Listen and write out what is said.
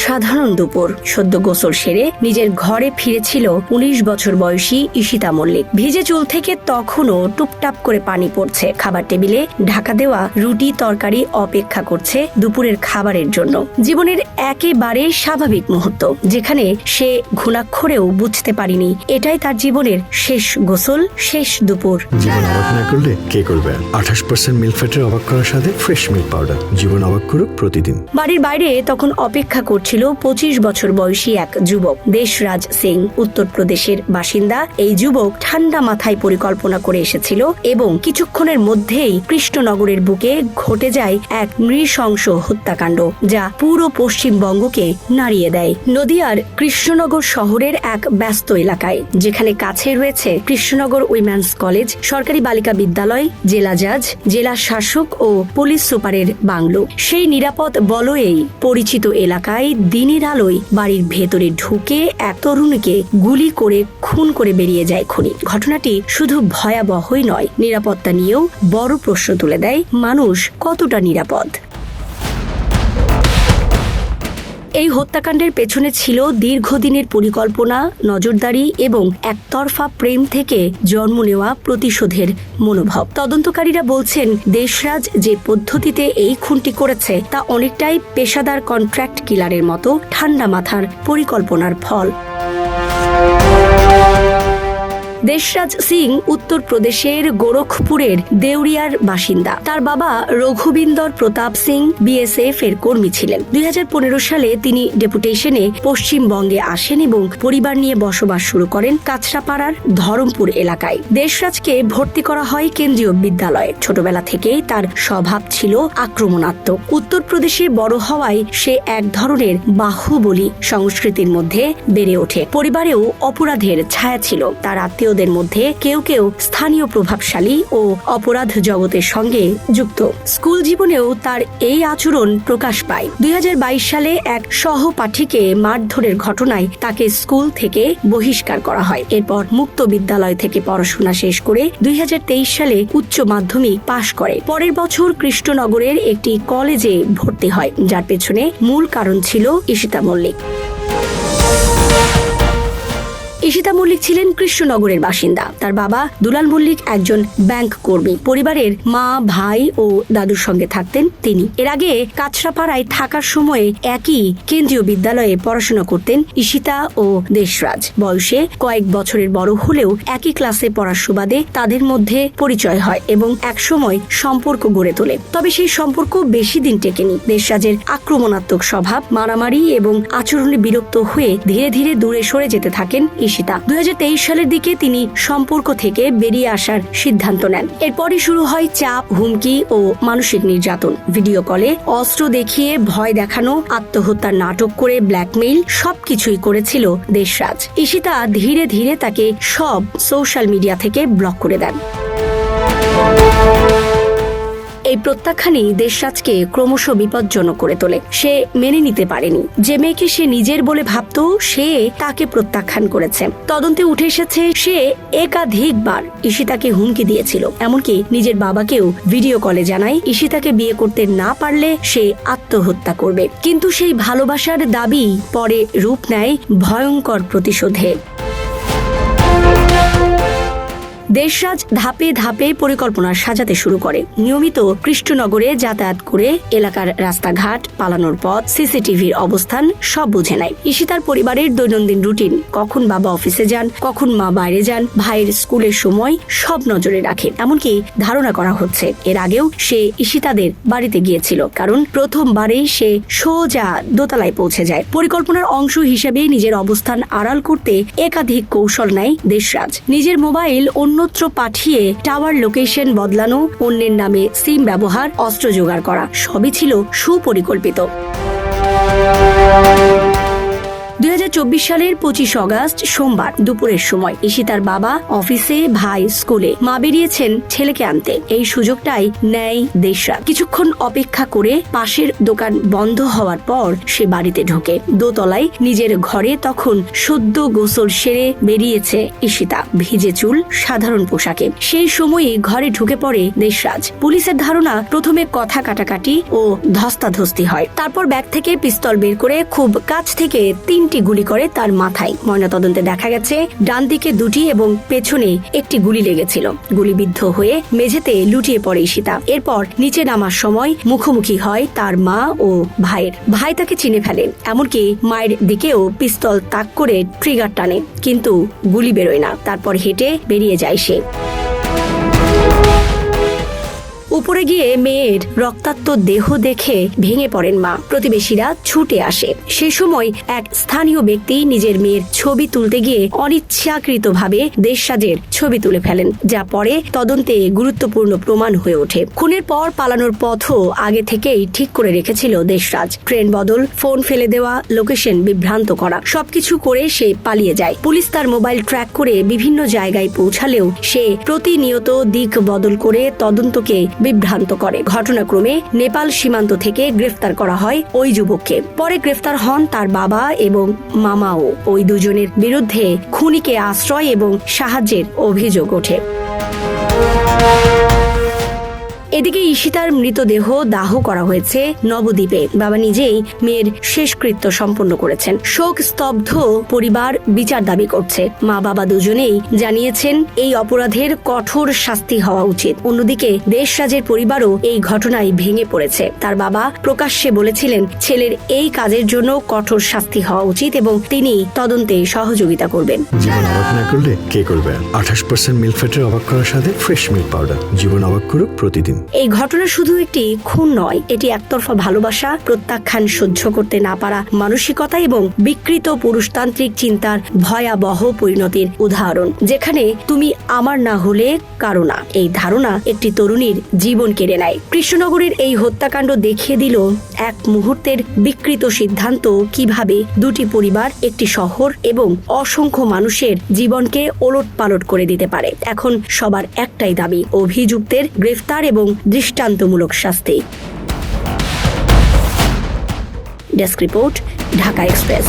সাধারণ দুপুর। সদ্য গোসল সেরে নিজের ঘরে ফিরেছিল ১৯ বছর বয়সী ঈশিতা মল্লিক। ভিজে চুল থেকে তখনও টুপটাপ করে পানি পড়ছে। খাবার টেবিলে ঢাকা দেওয়া রুটি তরকারি অপেক্ষা করছে দুপুরের খাবারের জন্য। জীবনের একেবারে স্বাভাবিক মুহূর্ত, যেখানে সে ঘুণাক্ষরেও বুঝতে পারিনি এটাই তার জীবনের শেষ গোসল, শেষ দুপুর। জীবন অবাক না করলে কে করবে? 28% মিল্ক ফ্যাটের অবাক করার সাথে ফ্রেশ মিল্ক পাউডার। জীবন অবাক করুক প্রতিদিন। বাড়ির বাইরে তখন অপেক্ষা করছিল ২৫ বছর বয়সী এক যুবক, দেশরাজ সিং। উত্তরপ্রদেশের বাসিন্দা এই যুবক ঠান্ডা মাথায় পরিকল্পনা করে এসেছিল এবং কিছুক্ষণের মধ্যেই কৃষ্ণনগরের বুকে ঘটে যায় এক নৃশংস হত্যাকাণ্ড, যা পুরো পশ্চিমবঙ্গকে নাড়িয়ে দেয়। নদিয়ার কৃষ্ণনগর শহরের এক ব্যস্ত এলাকায়, যেখানে কাছে রয়েছে কৃষ্ণনগর উইমেন্স কলেজ, সরকারি বালিকা বিদ্যালয়, জেলা জাজ, জেলা শাসক ও পুলিশ সুপারের বাংলো। সেই নিরাপদ বলয়েই পরিচিত এলাকায় দিনের আলোয় বাড়ির ভেতরে ঢুকে এক তরুণীকে গুলি করে খুন করে বেরিয়ে যায় খুনি। ঘটনাটি শুধু ভয়াবহই নয়, নিরাপত্তা নিয়েও বড় প্রশ্ন তুলে দেয়, মানুষ কতটা নিরাপদ। এই হত্যাকাণ্ডের পেছনে ছিল দীর্ঘদিনের পরিকল্পনা, নজরদারি এবং একতরফা প্রেম থেকে জন্ম নেওয়া প্রতিশোধের মনোভাব। তদন্তকারীরা বলছেন, দেশরাজ যে পদ্ধতিতে এই খুনটি করেছে তা অনেকটাই পেশাদার কন্ট্রাক্ট কিলারের মতো ঠান্ডা মাথার পরিকল্পনার ফল। দেশরাজ সিং উত্তরপ্রদেশের গোরখপুরের দেউরিয়ার বাসিন্দা। তার বাবা রঘুবিন্দর প্রতাপ সিং বিএসএফ এর কর্মী ছিলেন। ২০১৫ সালে তিনি ডেপুটেশনে পশ্চিমবঙ্গে আসেন এবং পরিবার নিয়ে বসবাস শুরু করেন কাছড়াপাড়ার ধরমপুর এলাকায়। দেশরাজকে ভর্তি করা হয় কেন্দ্রীয় বিদ্যালয়ে। ছোটবেলা থেকেই তার স্বভাব ছিল আক্রমণাত্মক। উত্তরপ্রদেশে বড় হওয়ায় সে এক ধরনের বাহুবলী সংস্কৃতির মধ্যে বেড়ে ওঠে। পরিবারেও অপরাধের ছায়া ছিল। তার আত্মীয় মধ্যে কেউ কেউ স্থানীয় প্রভাবশালী ও অপরাধ জগতের সঙ্গে যুক্ত। স্কুল জীবনেও তার এই আচরণ প্রকাশ পায়। ২০২২ সালে এক সহপাঠীকে মারধরের ঘটনায় তাকে স্কুল থেকে বহিষ্কার করা হয়। এরপর মুক্ত বিদ্যালয় থেকে পড়াশোনা শেষ করে ২০২৩ সালে উচ্চ মাধ্যমিক পাশ করে। পরের বছর কৃষ্ণনগরের একটি কলেজে ভর্তি হয়, যার পেছনে মূল কারণ ছিল ঈশিতা মল্লিক। ঈশিতা মল্লিক ছিলেন কৃষ্ণনগরের বাসিন্দা। তার বাবা দুলাল মল্লিক একজন ব্যাংক কর্মী। পরিবারের মা, ভাই ও দাদুর সঙ্গে থাকতেন তিনি। এর আগে কাছড়াপাড়ায় থাকার সময়ে একই কেন্দ্রীয় বিদ্যালয়ে পড়াশোনা করতেন ঈশিতা ও দেশরাজ। বয়সে কয়েক বছরের বড় হলেও একই ক্লাসে পড়ার সুবাদে তাদের মধ্যে পরিচয় হয় এবং একসময় সম্পর্ক গড়ে তোলে। তবে সেই সম্পর্ক বেশি দিন টেকেনি। দেশরাজের আক্রমণাত্মক স্বভাব, মারামারি এবং আচরণে বিরক্ত হয়ে ধীরে ধীরে দূরে সরে যেতে থাকেন ঈশিতা। ২০২৩ সালের দিকে তিনি সম্পর্ক থেকে বেরিয়ে আসার সিদ্ধান্ত নেন। এরপরই শুরু হয় চাপ, হুমকি ও মানসিক নির্যাতন। ভিডিও কলে অস্ত্র দেখিয়ে ভয় দেখানো, আত্মহত্যার নাটক করে ব্ল্যাকমেইল, সবকিছুই করেছিল দেশরাজ। ঈশিতা ধীরে ধীরে তাকে সব সোশ্যাল মিডিয়া থেকে ব্লক করে দেন। এই প্রত্যাখ্যানই দেশরাজকে ক্রমশ বিপজ্জনক করে তোলে। সে মেনে নিতে পারেনি যে মেয়েকে সে নিজের বলে ভাবত, সে তাকে প্রত্যাখ্যান করেছে। তদন্তে উঠে এসেছে সে একাধিকবার ঈশিতাকে হুমকি দিয়েছিল। এমনকি নিজের বাবাকেও ভিডিও কলে জানায় ঈশিতাকে বিয়ে করতে না পারলে সে আত্মহত্যা করবে। কিন্তু সেই ভালোবাসার দাবি পরে রূপ নেয় ভয়ঙ্কর প্রতিশোধে। দেশরাজ ধাপে ধাপে পরিকল্পনা সাজাতে শুরু করে। নিয়মিত কৃষ্ণনগরে যাতায়াত করে এলাকার রাস্তাঘাট, পালানোর পথ, সিসিটিভির অবস্থান সব বুঝে নেয়। ঈশিতার পরিবারের দৈনন্দিন রুটিন, কখন বাবা অফিসে যান, কখন মা বাইরে যান, ভাইয়ের স্কুলের সময় সব নজরে রাখে। এমনকি ধারণা করা হচ্ছে এর আগেও সে ঈশিতাদের বাড়িতে গিয়েছিল, কারণ প্রথমবারেই সে সোজা দোতলায় পৌঁছে যায়। পরিকল্পনার অংশ হিসেবে নিজের অবস্থান আড়াল করতে একাধিক কৌশল নেয় দেশরাজ। নিজের মোবাইল অন্যত্র পাঠিয়ে টাওয়ার লোকেশন বদলানো, অন্যের নামে সিম ব্যবহার, অস্ত্র জোগাড় করা, সবই ছিল সুপরিকল্পিত। 2024 সালের 25 অগস্ট সোমবার দুপুরের সময় ঈশিতার বাবা অফিসে, ভাই স্কুলে, মা বেরিয়েছেন ছেলেকে আনতে। এই সুযোগটাই নেয় দেশরাত। কিছুক্ষণ অপেক্ষা করে পাশের দোকান বন্ধ হওয়ার পর সে বাড়িতে ঢোকে। দোতলায় নিজের ঘরে তখন সদ্য গোসল সেরে বেরিয়েছে ঈশিতা, ভিজে চুল, সাধারণ পোশাকে। সেই সময়ই ঘরে ঢুকে পড়ে দেশরাজ। পুলিশের ধারণা প্রথমে কথা কাটাকাটি ও ধস্তাধস্তি হয়, তারপর ব্যাগ থেকে পিস্তল বের করে খুব কাছ থেকে 3টি গুলি করে তার মাথায়। ময়নাতদন্তে দেখা গেছে ডান দিকে 2টি এবং পেছনে 1টি গুলি লেগেছিল। গুলিবিদ্ধ হয়ে মেঝেতে লুটিয়ে পড়ে ঈশিতা। এরপর নিচে নামার সময় মুখোমুখি হয় তার মা ও ভাইয়ের। ভাই তাকে চিনে ফেলে, এমনকি মায়ের দিকেও পিস্তল তাক করে ট্রিগার টানে, কিন্তু গুলি বেরোয় না। তারপর হেঁটে বেরিয়ে যায় সে। উপরে গিয়ে মেয়ের রক্তাক্ত দেহ দেখে ভেঙে পড়েন মা। প্রতিবেশীরা ছুটে আসে। সে সময় এক স্থানীয় ব্যক্তি নিজের মেয়ের ছবি তুলতে গিয়ে অনিচ্ছাকৃতভাবে দেশরাজের ছবি তুলে ফেলেন, যা পরে তদন্তে গুরুত্বপূর্ণ প্রমাণ হয়ে ওঠে। খুনের পর পালানোর পথও আগে থেকেই ঠিক করে রেখেছিল দেশরাজ। ট্রেন বদল, ফোন ফেলে দেওয়া, লোকেশন বিভ্রান্ত করা, সবকিছু করে সে পালিয়ে যায়। পুলিশ তার মোবাইল ট্র্যাক করে বিভিন্ন জায়গায় পৌঁছালেও সে প্রতিনিয়ত দিক বদল করে তদন্তকে বিভ্রান্ত করে। ঘটনাক্রমে নেপাল সীমান্ত থেকে গ্রেফতার করা হয় ওই যুবককে। পরে গ্রেফতার হন তার বাবা এবং মামাও। ওই দুজনের বিরুদ্ধে খুনিকে আশ্রয় এবং সাহায্যের অভিযোগ ওঠে। এদিকে ঈশিতার মৃতদেহ দাহ করা হয়েছে নবদ্বীপে। বাবা নিজেই মেয়ের শেষকৃত্য সম্পন্ন করেছেন। শোক স্তব্ধ পরিবার বিচার দাবি করছে। মা বাবা দুজনেই জানিয়েছেন এই অপরাধের কঠোর শাস্তি হওয়া উচিত। অন্যদিকে দেশরাজের পরিবারও এই ঘটনায় ভেঙে পড়েছে। তার বাবা প্রকাশ্যে বলেছিলেন ছেলের এই কাজের জন্য কঠোর শাস্তি হওয়া উচিত এবং তিনি তদন্তে সহযোগিতা করবেন। জীবন অবাক না করলে কে করবে? 28% মিল্ক ফ্যাটের অবাক করার সাথে ফ্রেশ মিল্ক পাউডার। জীবন অবাক করুক প্রতিদিন। এই ঘটনা শুধু একটি খুন নয়, এটি একতরফা ভালোবাসা, প্রত্যাখ্যান সহ্য করতে না পারা মানসিকতা এবং বিকৃত পুরুষতান্ত্রিক চিন্তার ভয়াবহ পরিণতির উদাহরণ। যেখানে তুমি আমার না হলে কারো না, এই ধারণা একটি তরুণীর জীবন কেড়ে নেয়। কৃষ্ণনগরের এই হত্যাকাণ্ড দেখিয়ে দিল এক মুহূর্তের বিকৃত সিদ্ধান্ত কিভাবে দুটি পরিবার, একটি শহর এবং অসংখ্য মানুষের জীবনকে ওলটপালট করে দিতে পারে। এখন সবার একটাই দাবি, অভিযুক্তের গ্রেফতার এবং দৃষ্টান্তমূলক শাস্তি। Desk report, Dhaka express.